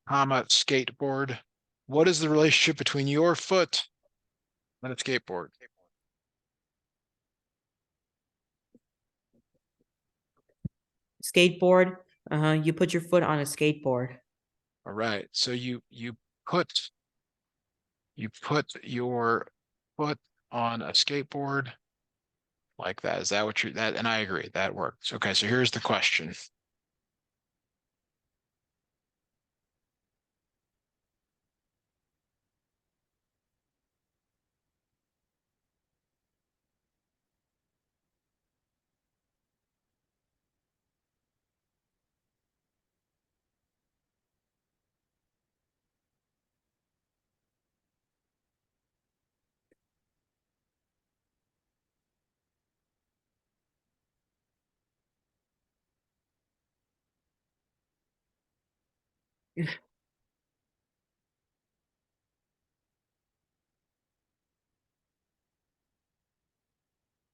comma, skateboard. What is the relationship between your foot and a skateboard? Skateboard. You put your foot on a skateboard. All right. So put you put your foot on a skateboard like that. Is that what you're that? And I agree, that works. Okay, so here's the question.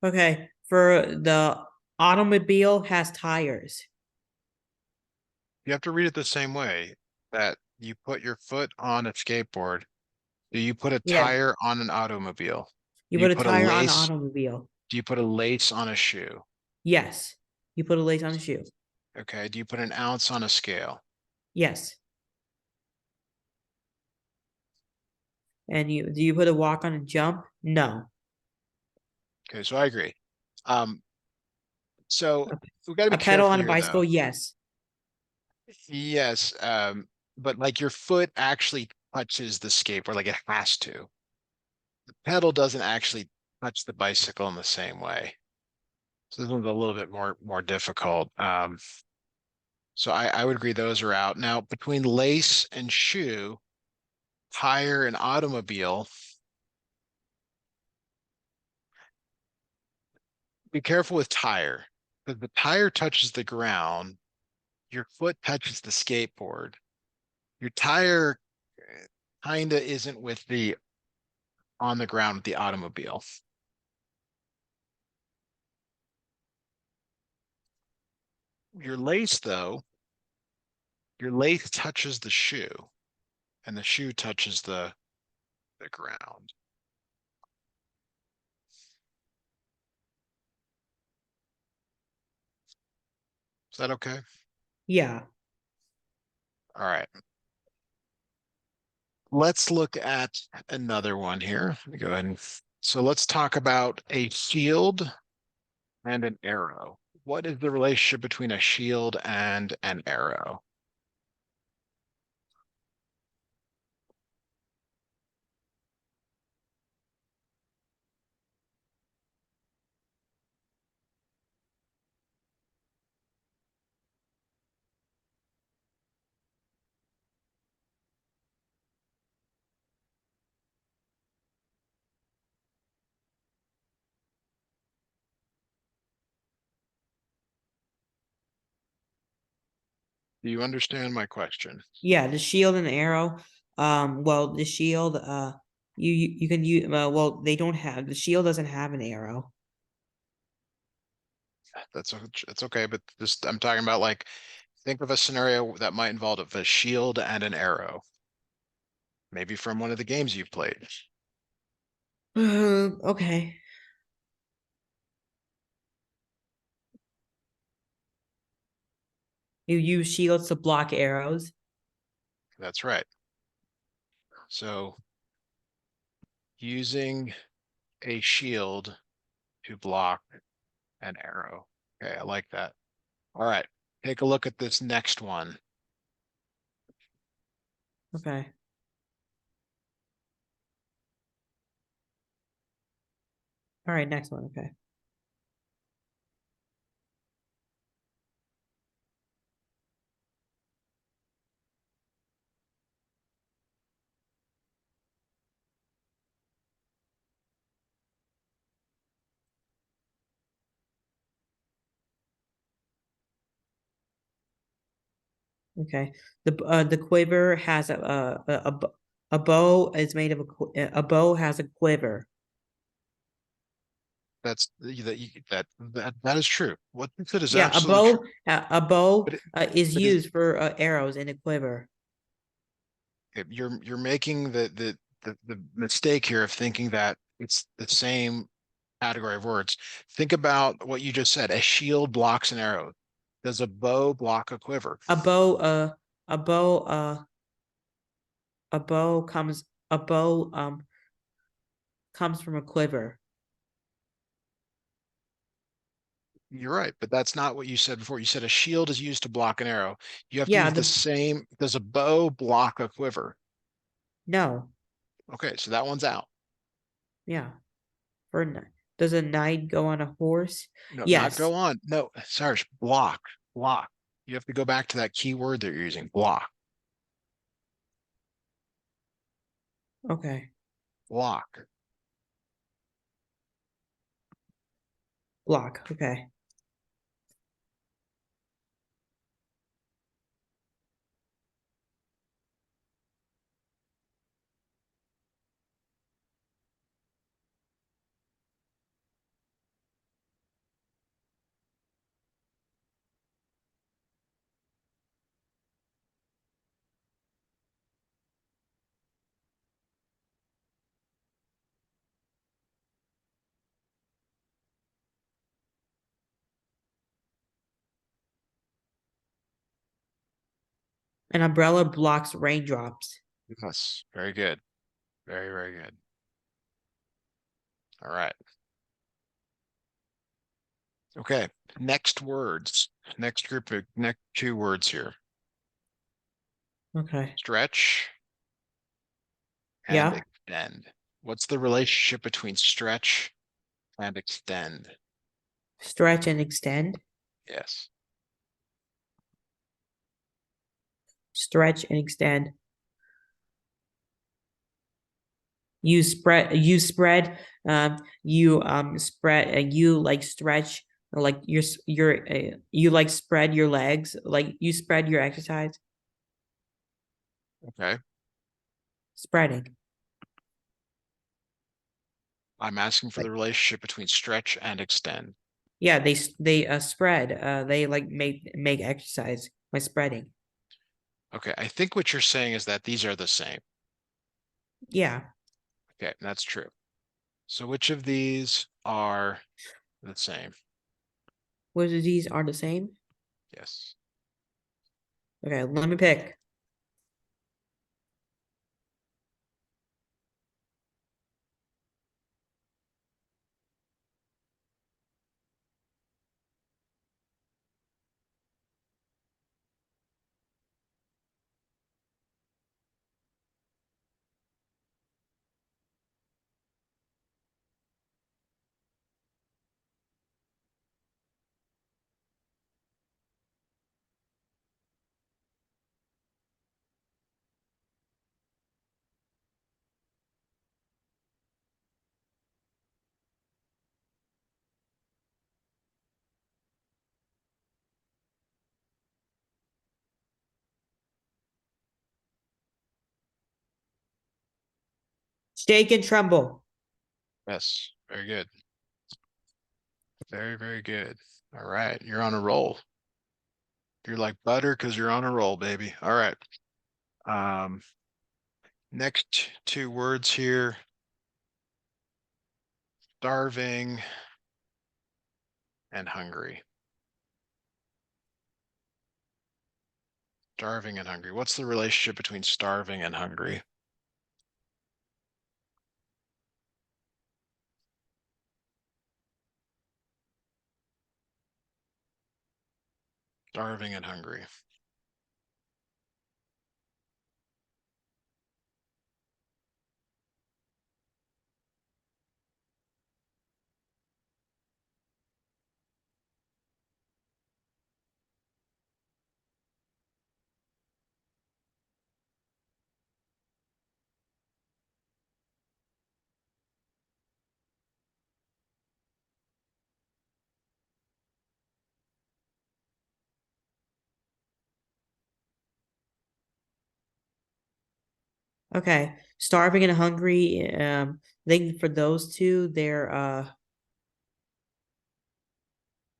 Okay. For the automobile has tires. You have to read it the same way that you put your foot on a skateboard. Do you put a Yeah. tire on an automobile? You Do you put a put a tire on the lace? automobile. Do you put a lace on a shoe? Yes. You put a lace on a shoe. Okay. Do you put an ounce on a scale? Yes. And do you put a walk on a jump? No. Okay, so I agree. Um, so A, we got to be a pedal careful on a here, though. bicycle? Yes. Yes, but like your foot actually touches the skateboard, like it has to. The pedal doesn't actually touch the bicycle in the same way. So this one's a little bit more difficult. So I would agree those are out. Now, between lace and shoe, tire and automobile, be careful with tire. Because the tire touches the ground, your foot touches the skateboard. Your tire kinda isn't with the on the ground with the automobile. Your lace, though, your lace touches the shoe, and the shoe touches the ground. Is that okay? Yeah. All right. Let's look at another one here. Let me go ahead and so let's talk about a shield and an arrow. What is the relationship between a shield and an arrow? Do you understand my question? Yeah. The shield and the arrow. Well, the shield, you can use, well, they don't have, the shield doesn't have an arrow. That's okay, but this I'm talking about like think of a scenario that might involve a shield and an arrow. Maybe from one of the games you've played. Okay. You use shields to block arrows. That's right. So using a shield to block an arrow. Okay, I like that. All right, take a look at this next one. Okay. All right. Next one. Okay. Okay. The quiver has a bow is made of a bow has a quiver. That is true. What you said is Yeah, absolutely true. a bow But it, is but is used for arrows in a quiver. You're making the mistake here of thinking that it's the same category of words. Think about what you just said. A shield blocks an arrow. Does a bow block a quiver? A bow, a bow, a bow comes, a bow, comes from a quiver. You're right, but that's not what you said before. You said a shield is used to block an arrow. You have to Yeah, use the same. Does a bow block a quiver? no, Okay, so that one's out. yeah. Does a knight go on a horse? No, not Yes. go on. No, sorry, block, block. You have to go back to that key word that you're using, block, Okay. block. Block. Okay. An umbrella blocks raindrops. Yes, very good. Very, very good. All right. Okay. Next words. Next group of next two words here. Okay. Stretch and Yeah. extend. What's the relationship between stretch and extend? Stretch and extend. Yes. Stretch and extend. You spread, you like stretch, or like you like spread your legs, like you spread your exercise. Okay. Spreading. I'm asking for Like, the relationship between stretch and extend. yeah, they spread, they like make exercise by spreading. Okay. I think what you're saying is that these are the same. Yeah. Okay, that's true. So which of these are the same? Whether these are the same. Yes. Okay, let me pick. Shake and tremble. Yes. Very good. Very, very good. All right. You're on a roll. You're like butter because you're on a roll, baby. All right. Um, next two words here, starving and hungry. Starving and hungry. What's the relationship between starving and hungry? Starving and hungry. Okay, starving and hungry. I think for those two, there are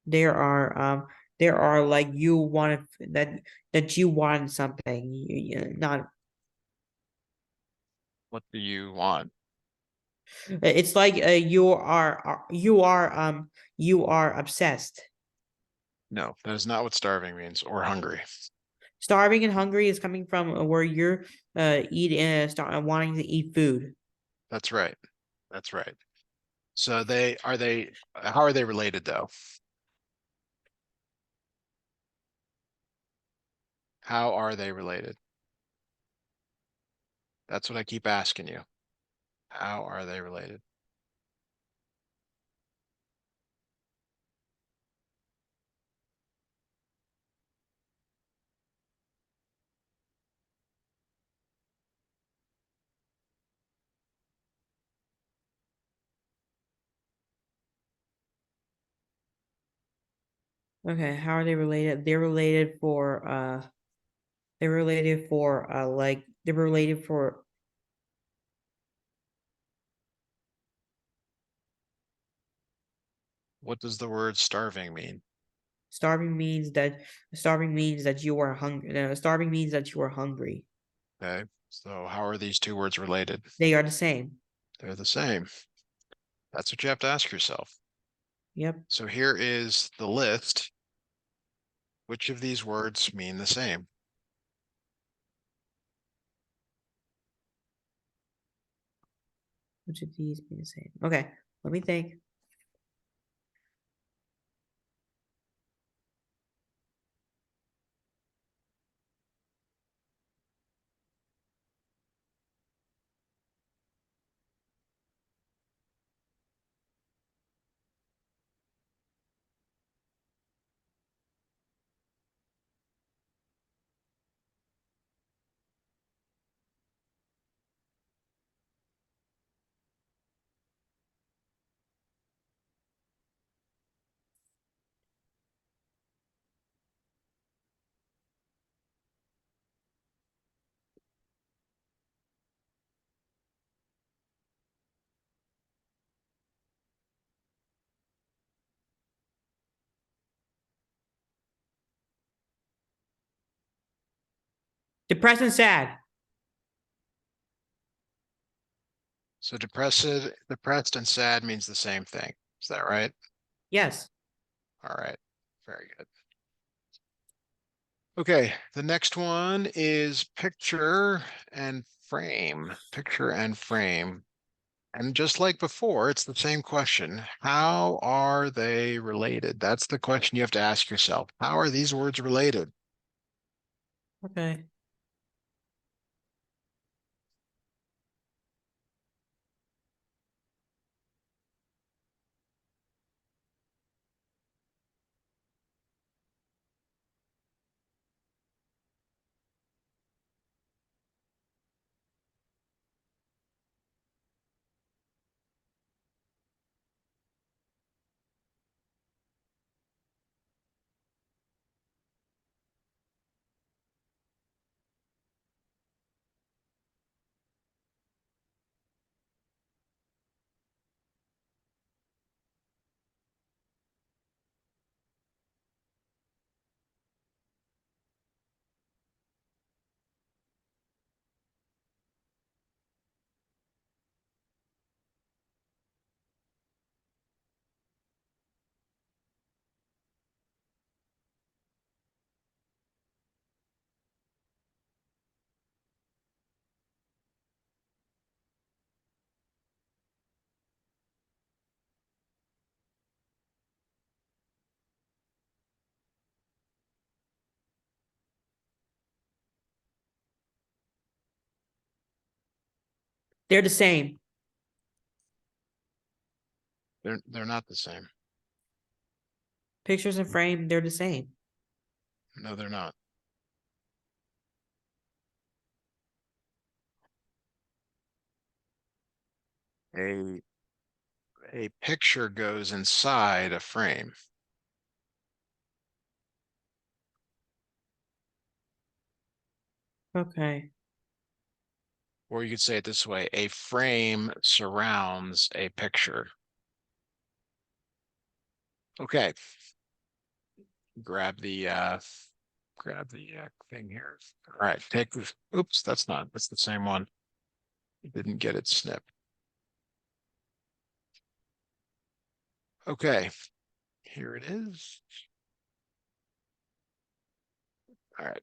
there are like you wanted that you wanted something. Not What do you want? It's like you are obsessed. No, that is not what starving means or hungry. Starving and hungry is coming from where you're start wanting to eat food. That's right. That's right. So how are they related though? How are they related? That's what I keep asking you. How are they related? Okay, how are they related? They're related for like they're related for What does the word starving mean? starving means that starving means that you are hungry. Starving means that you are hungry. Okay. So how are these two words related? They are the same. They're the same. That's what you have to ask yourself. Yep. So here is the list. Which of these words mean the same? Which of these mean the same? Okay, let me think. Depressed and sad. So depressed and sad means the same thing. Is that right? Yes. All right. Very good. Okay, the next one is picture and frame. Picture and frame. And just like before, it's the same question. How are they related? That's the question you have to ask yourself. How are these words related? Okay. They're the same. They're not the same. Pictures and frame, they're the same. No, they're not. A a picture goes inside a frame. Okay. Or you could say it this way, a frame surrounds a picture. Okay, grab the thing here. All right, take this. Oops, that's the same one. Didn't get it snipped. Okay, here it is. All right.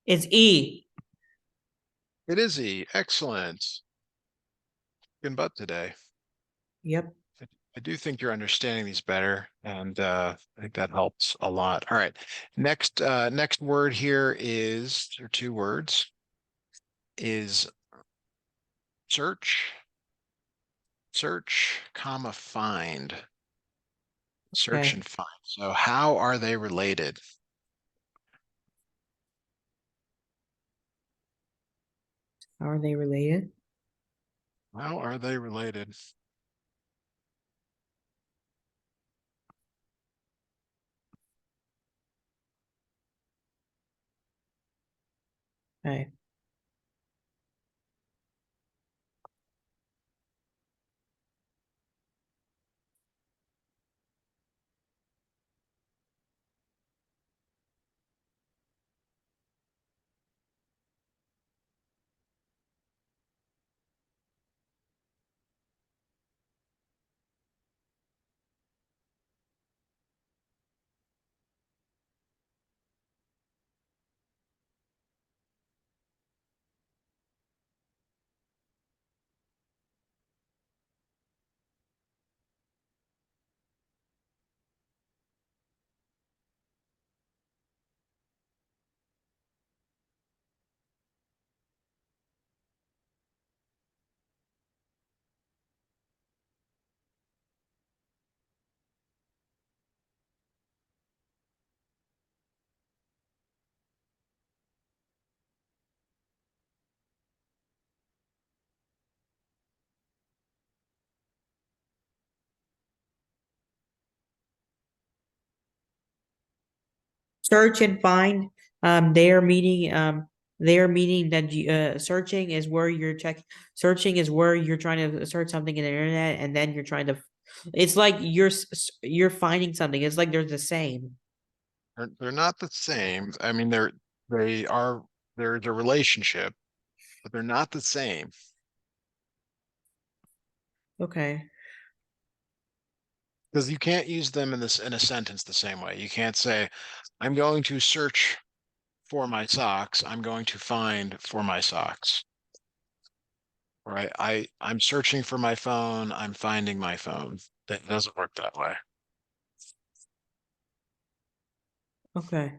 It's E. It is E. Excellent. Good butt today. Yep. I do think you're understanding these better, and I think that helps a lot. All right. Next word here is, or two words, is search, search, comma, find. Search Okay. and find. So how are they related? How are they related? How are they related? Okay. Search and find. They are meaning that searching is where you're checking. Searching is where you're trying to search something in the internet, and then you're trying to. It's like you're finding something. It's like they're the same. They're not the same. I mean, they are there's a relationship, but they're not the same. Okay. Because you can't use them in a sentence the same way. You can't say, I'm going to search for my socks. I'm going to find for my socks. Right? I'm searching for my phone. I'm finding my phone. That doesn't work that way. Okay.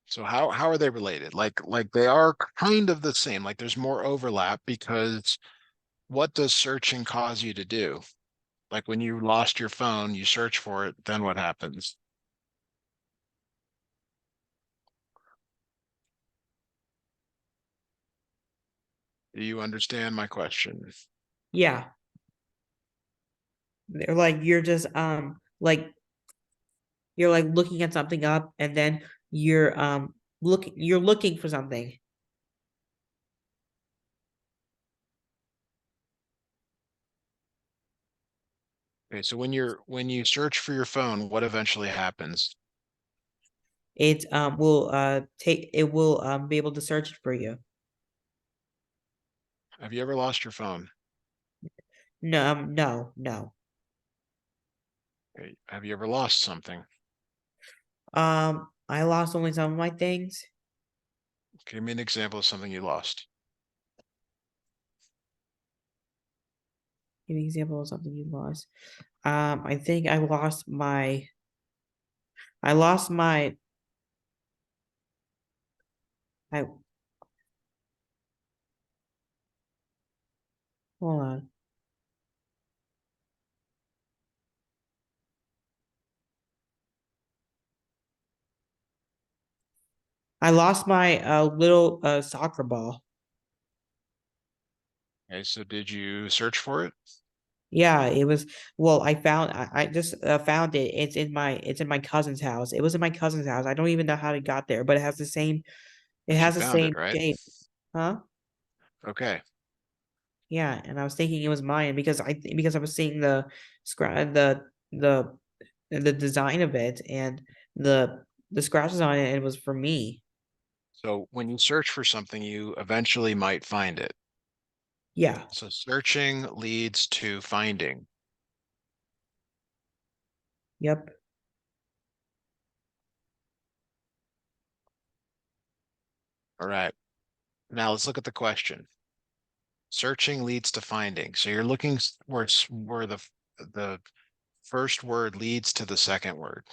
So how are they related? Like they are kind of the same. Like there's more overlap because what does searching cause you to do? Like when you lost your phone, you search for it, then what happens? Do you understand my question? Yeah. They're like you're just like you're like looking at something up, and then you're looking for something. Okay, so when you search for your phone, what eventually happens? It will take it will be able to search it for you. Have you ever lost your phone? No, no, no. Okay, have you ever lost something? I lost only some of my things. Give me an example of something you lost. Give me an example of something you lost. I think I lost my, I, hold on. I lost my little soccer ball. Okay, so did you search for it? Yeah, it was, well, I just found it. It's in my cousin's house. It was in my cousin's house. I don't even know how it got there, but it But you has the found same it, right? shape. Huh? Okay. Yeah, and I was thinking it was mine because I was seeing the scratch the design of it and the scratches on it, and it was for me. So when you search for something, you eventually might find it. Yeah. So searching leads to finding. Yep. All right. Now let's look at the question. Searching leads to finding. So you're looking where the first word leads to the second word.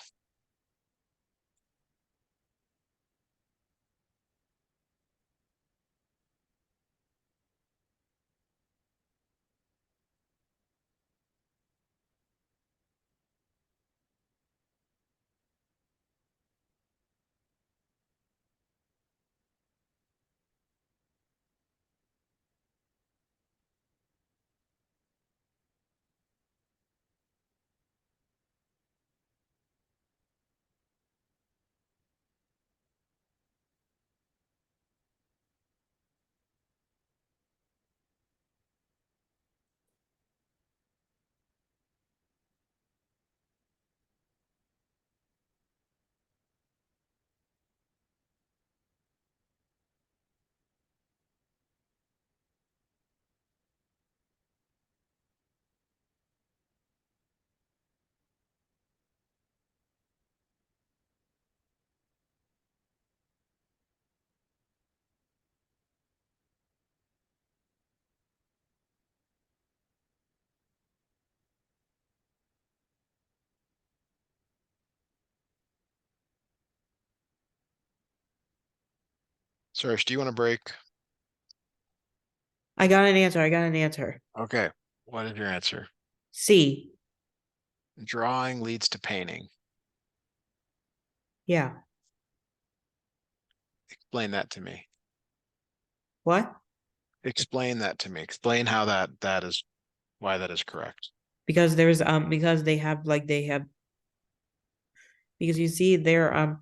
Sourish, do you want to break? I got an answer. I got an answer. Okay. What is your answer? C. Drawing leads to painting. Yeah. Explain that to me. What? Explain that to me. Explain how that is why that is correct. Because they have because you see they are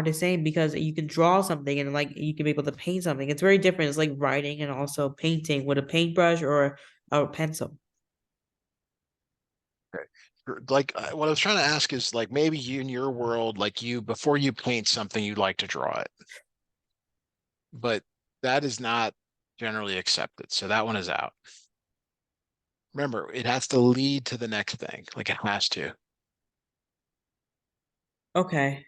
the same because you can draw something and like you can be able to paint something. It's very different. It's like writing and also painting with a paintbrush or a pencil. Okay. Like what I was trying to ask is like maybe you in your world, like you before you paint something, you like to draw it, but that is not generally accepted. So that one is out. Remember, it has to lead to the next thing. Like it has to. Okay.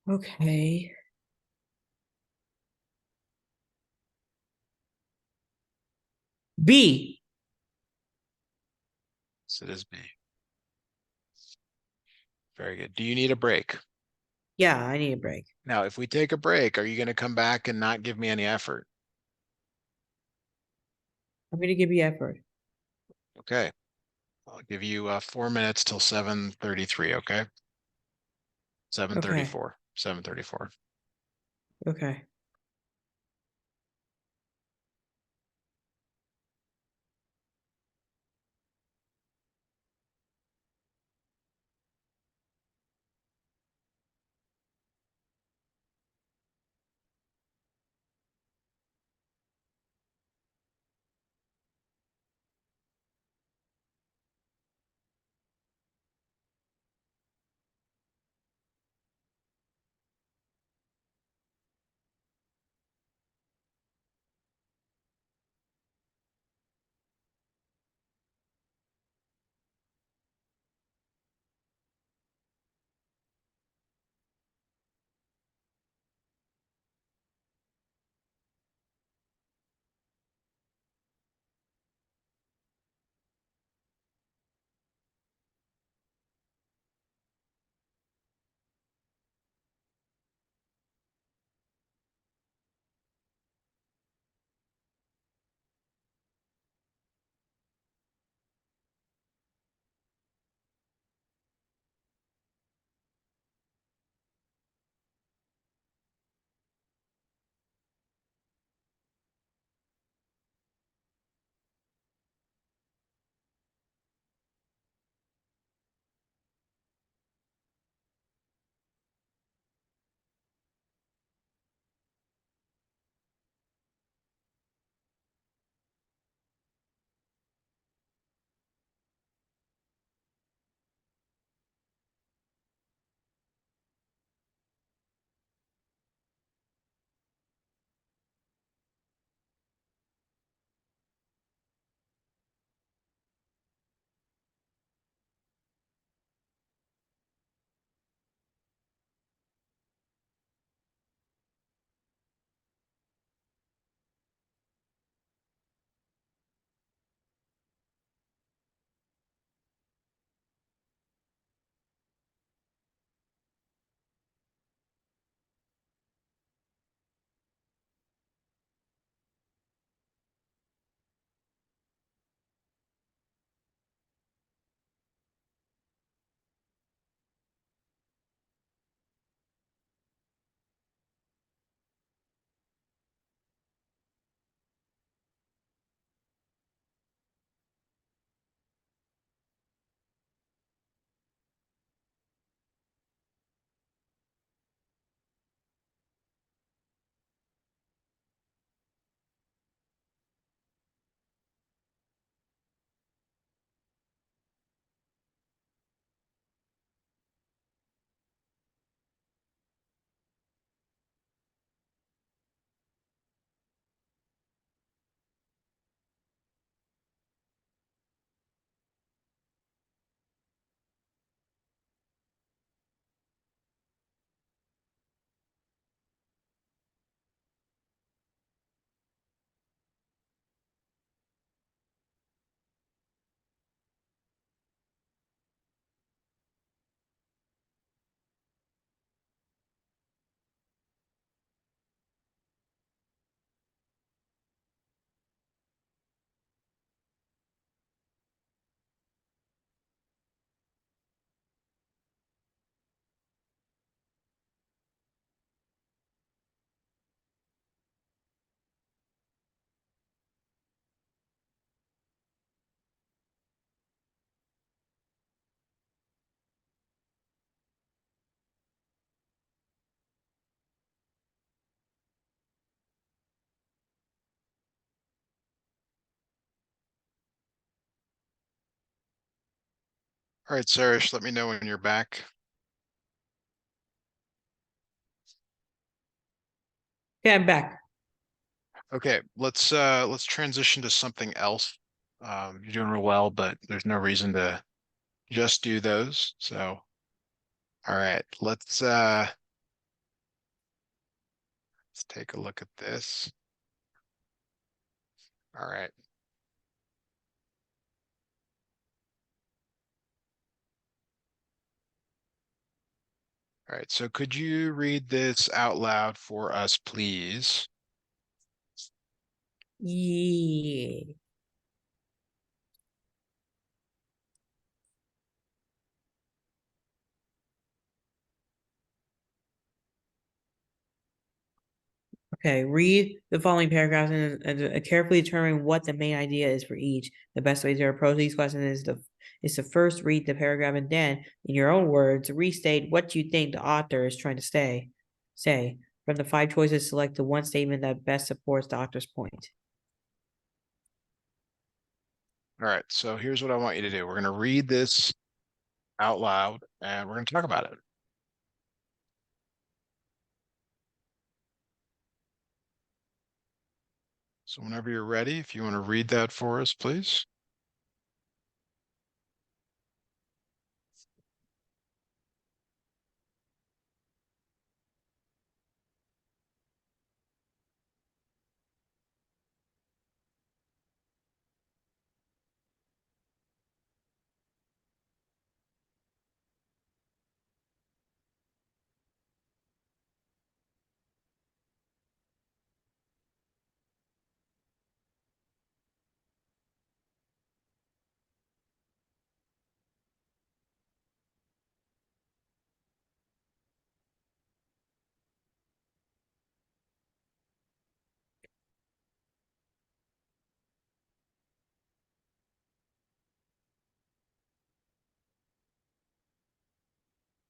Okay. B. So it is B. Very good. Do you need a break? Yeah, I need a break. Now, if we take a break, are you going to come back and not give me any effort? I'm gonna give you effort. Okay. I'll give you 4 minutes till 7:33. Okay. Okay. 7:34. 7:34. Okay. All right, Sourish, let me know when you're back. Okay, I'm back. Okay, let's transition to something else. You're doing real well, but there's no reason to just do those. So, all right, let's take a look at this. All right. All right, so could you read this out loud for us, please? Yeah. Okay, read the following paragraphs and carefully determine what the main idea is for each. The best way to approach these questions is to first read the paragraph and then, in your own words, restate what you think the author is trying to say. From the five choices, select the one statement that best supports the author's point. All right, so here's what I want you to do. We're going to read this out loud and we're going to talk about it. So whenever you're ready, if you want to read that for us, please.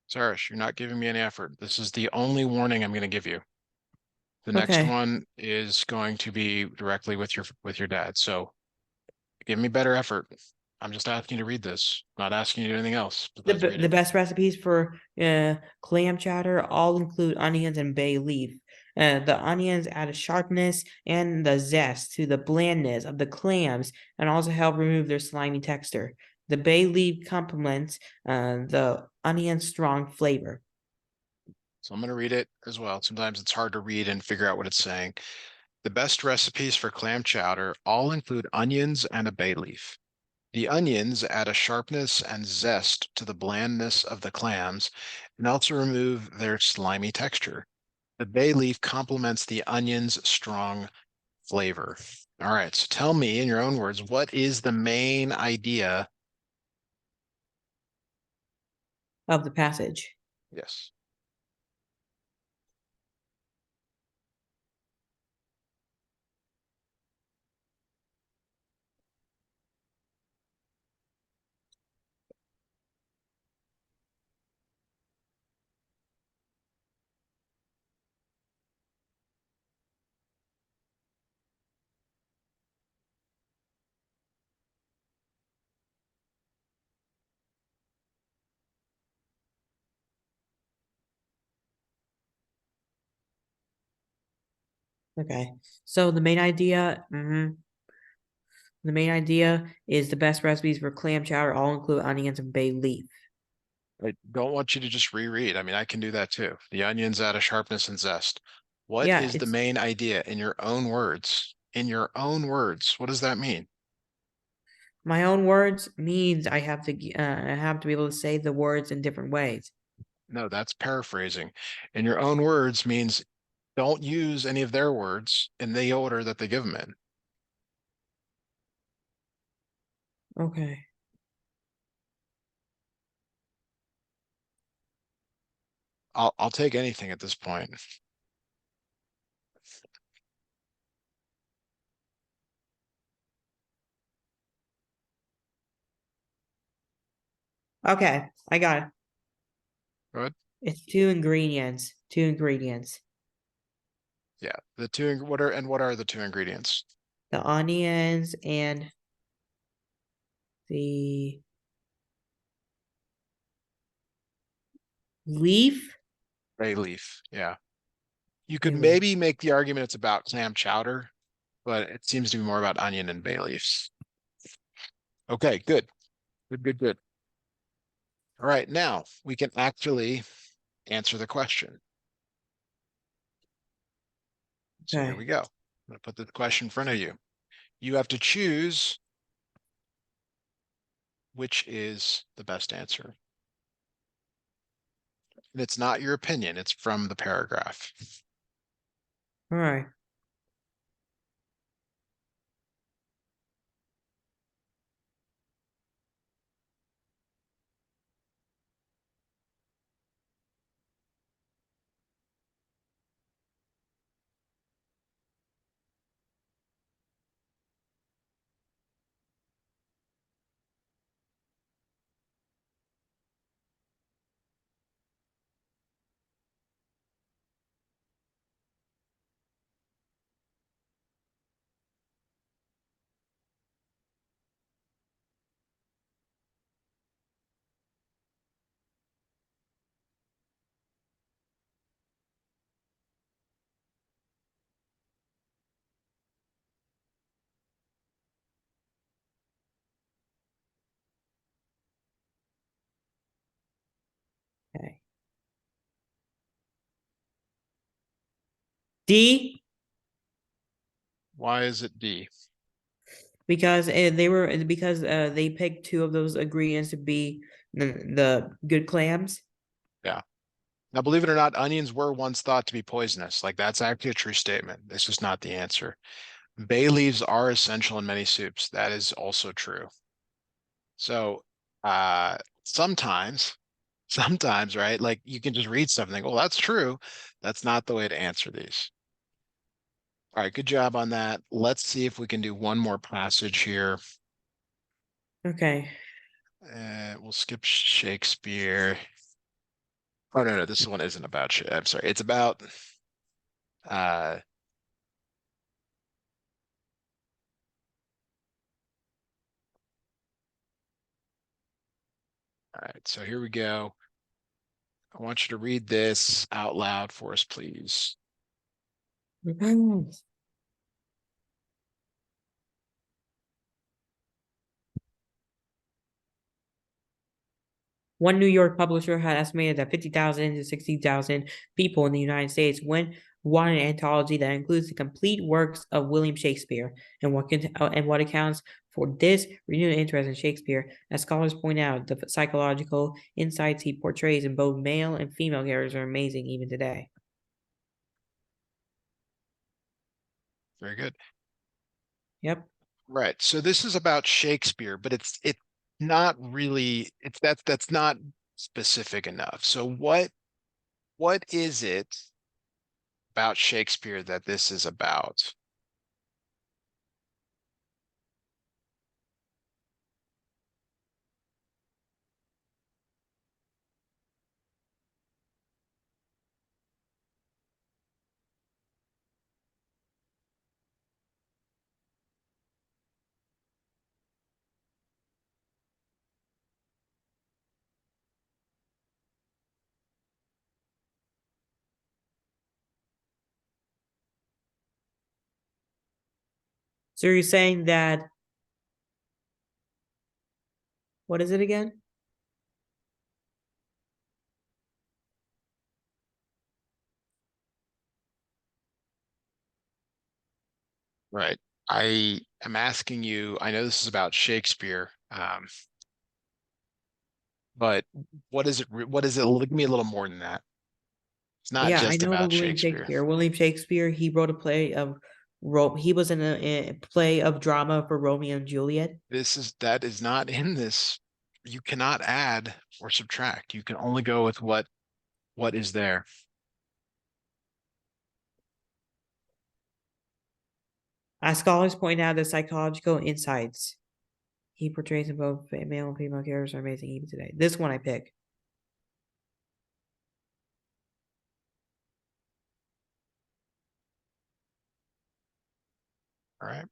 Sourish, you're not giving me any effort. This is the only warning I'm going to give you. The next Okay. one is going to be directly with your dad. So give me better effort. I'm just asking you to read this, not asking you to do anything else besides read The it. best recipes for clam chowder all include onions and bay leaf. The onions add a sharpness and the zest to the blandness of the clams and also help remove their slimy texture. The bay leaf complements the onion's strong flavor. So I'm going to read it as well. Sometimes it's hard to read and figure out what it's saying. The best recipes for clam chowder all include onions and a bay leaf. The onions add a sharpness and zest to the blandness of the clams and also remove their slimy texture. The bay leaf complements the onion's strong flavor. All right, so tell me in your own words, what is the main idea? Of the passage. Yes. Okay. So the main idea is the best recipes for clam chowder all include onions and bay leaf. I don't want you to just reread. I mean, I can do that too. The onions add a sharpness and zest. What Yeah, is the it's main idea in your own words? In your own words, what does that mean? my own words means I have to be able to say the words in different ways. No, that's paraphrasing. In your own words means don't use any of their words in the order that they give them in. Okay. I'll take anything at this point. Okay, I got it. Go ahead. It's two ingredients. Two ingredients. Yeah, what are the two ingredients? The onions and the leaf. Bay leaf. Yeah. You could Bay leaf. maybe make the argument it's about clam chowder, but it seems to be more about onion and bay leaves. Okay, good. Good, good, good. All right, now we can actually answer the question. So here we Okay. go. I'm going to put the question in front of you. You have to choose which is the best answer. and it's not your opinion, it's from the paragraph. All right. Okay. D, Why is it D? because they picked two of those ingredients to be the good clams. Yeah. Now, believe it or not, onions were once thought to be poisonous. Like that's actually a true statement. This is not the answer. Bay leaves are essential in many soups. That is also true. So, sometimes, sometimes, right? Like you can just read something. Well, that's true. That's not the way to answer these. All right, good job on that. Let's see if we can do one more passage here. Okay. We'll skip Shakespeare. Oh no, no, this one isn't about shit. I'm sorry. It's about uh all right, so here we go. I want you to read this out loud for us, please. One New York publisher had estimated that 50,000 to 60,000 people in the United States want an anthology that includes the complete works of William Shakespeare, and what accounts for this renewed interest in Shakespeare. As scholars point out, the psychological insights he portrays in both male and female characters are amazing even today. Very good. Yep. Right. So this is about Shakespeare, but it's not really that's not specific enough. So what is it about Shakespeare that this is about? So you're saying that, what is it again? Right. I am asking you, I know this is about Shakespeare, but what is it? Give me a little more than that. It's not Yeah, I just know about William Shakespeare. Shakespeare. William Shakespeare, he wrote a play of he was in a play of drama for Romeo and Juliet. That is not in this. You cannot add or subtract. You can only go with what is there. As scholars point out, the psychological insights he portrays in both male and female characters are amazing even today. This one I pick. All right.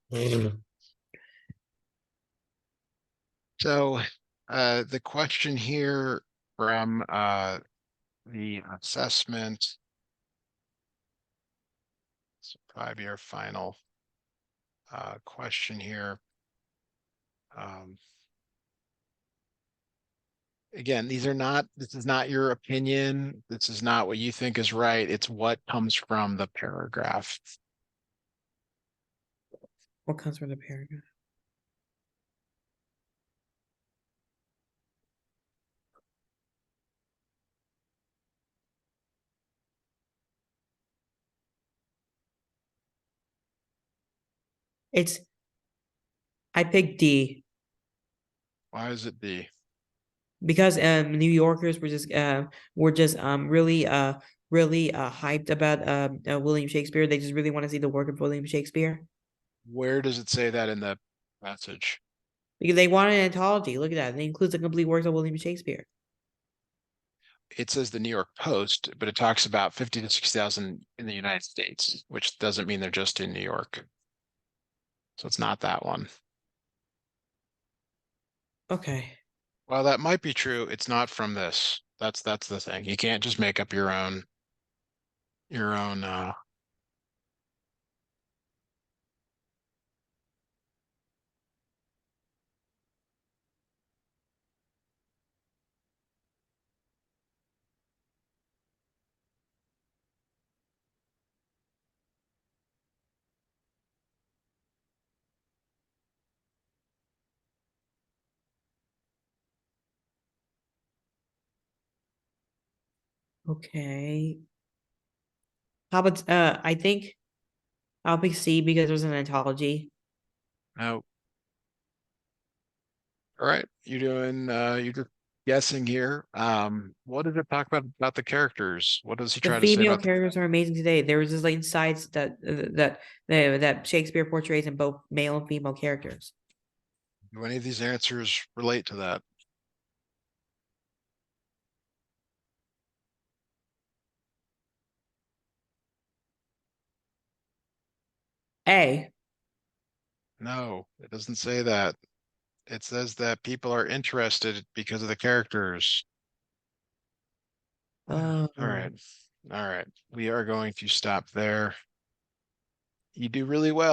So the question here from the assessment, so 5-year final question here. Um, Again, this is not your opinion. This is not what you think is right. It's what comes from the paragraph. What comes from the paragraph? It's I picked D Why is it B? because New Yorkers were just really hyped about William Shakespeare. They just really want to see the work of William Shakespeare Where does it say that in the passage? because they want an anthology. Look at that. It includes the complete works of William Shakespeare. It says the New York Post, but it talks about 50 to 60,000 in the United States, which doesn't mean they're just in New York. So it's not that one. Okay. Well, that might be true. It's not from this. That's the thing. You can't just make up your own. Okay. How about I think I'll pick C because there's an anthology. No. All right. You're just guessing here. What did it talk about the characters? What does he The try to say female about the characters are amazing today. There was just like insights that Shakespeare portrays in both male and female characters. do any of these answers relate to that? A. No, it doesn't say that. It says that people are interested because of the characters. All Oh. right. All right. We are going to stop there. You do really well.